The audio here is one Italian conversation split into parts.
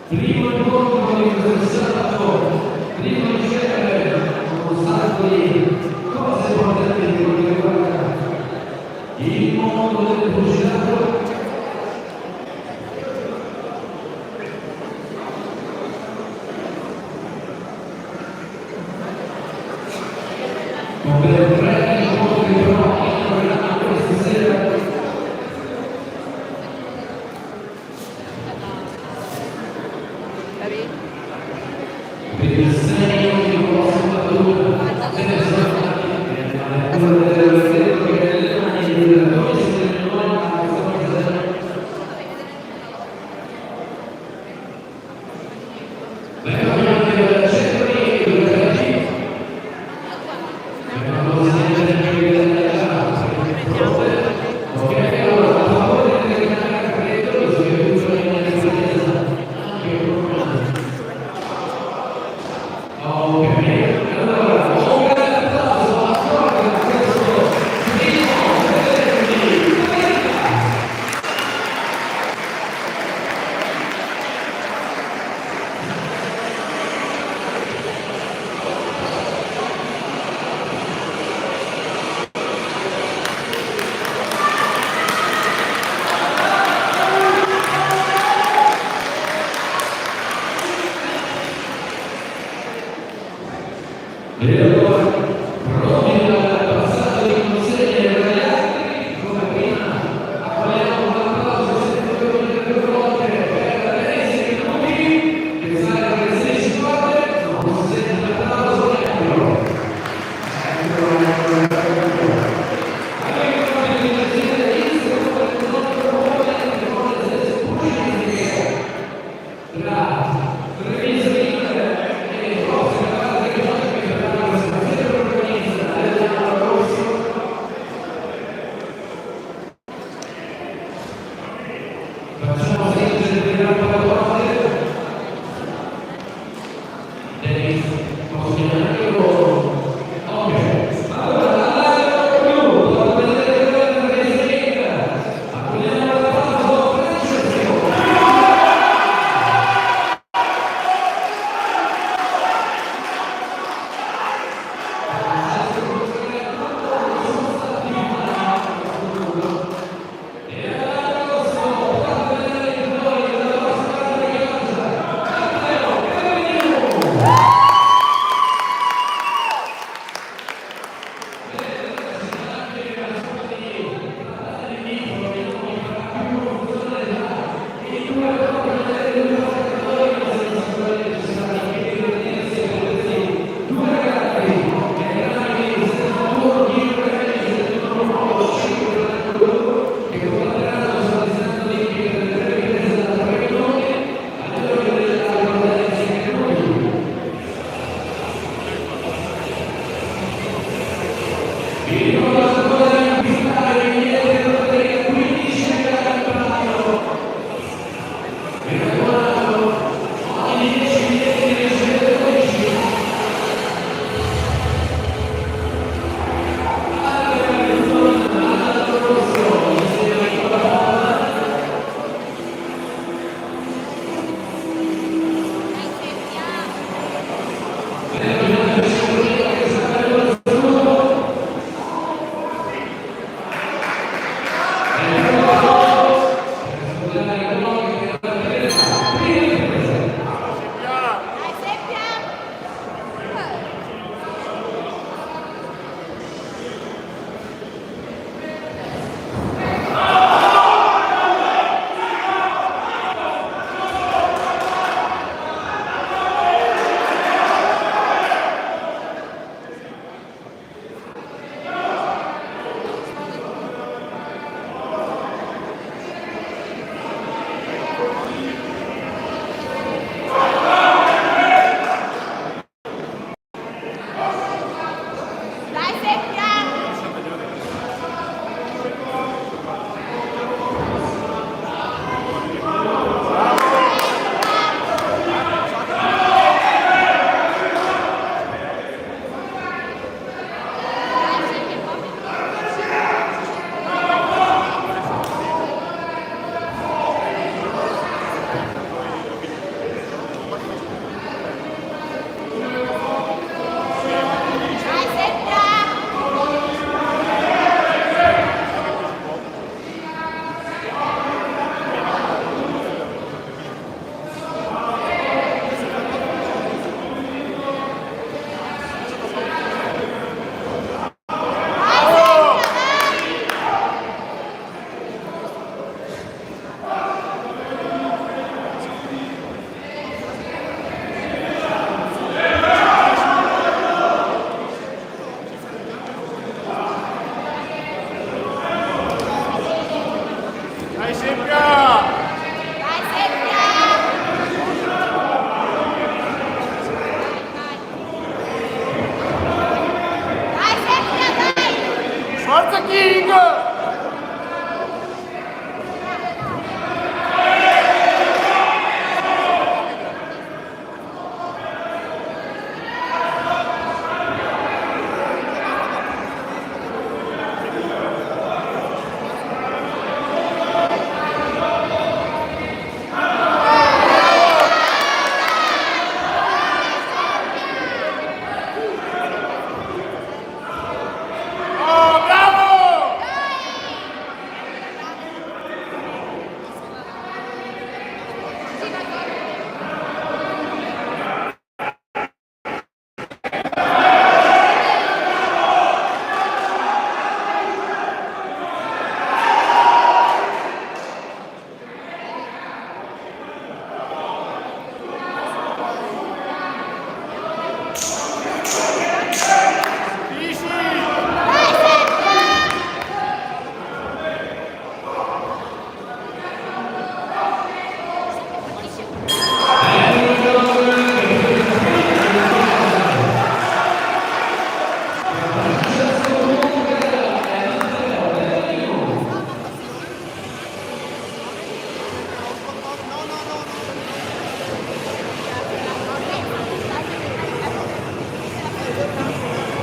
Primo incontro di questo sabato, primo ricevere uno stato di cose importanti per quanto riguarda il mondo del pugilato. Con per 3 incontri però in programma questa sera. Per il segno di consumatura delle zone e allora, pronti dal passaggio di consegne ai ragazzi, come prima, accogliamo un applauso sempre due volte per Teresi Minuti, che sarà per 16 volte, non si sente l'applauso e ecco. Facciamo sempre il gran paragone. Posso chiamare loro? Ok. Allora, più, vedere la Teresa. Accogliamo l'applauso Francesco. E allora,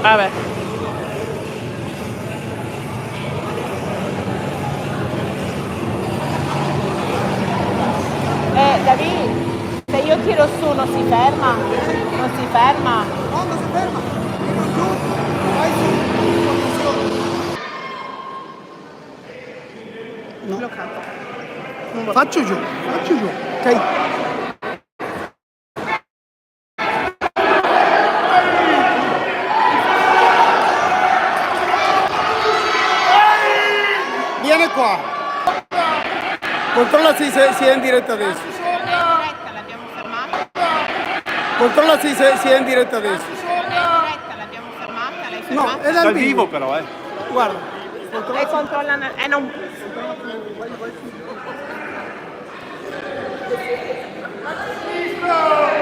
Vabbè. David, se io tiro su non si ferma? Non si ferma? No, non si ferma. Tiro giù, vai su, no. Bloccato. Faccio giù, ok? Vieni qua. Controlla se è in diretta adesso. È in diretta, l'abbiamo fermata. Controlla se è in diretta adesso. È in diretta, l'abbiamo fermata. L'hai No, fermata? è dal vivo però, Guarda. Lei controlla... non... Sinistra!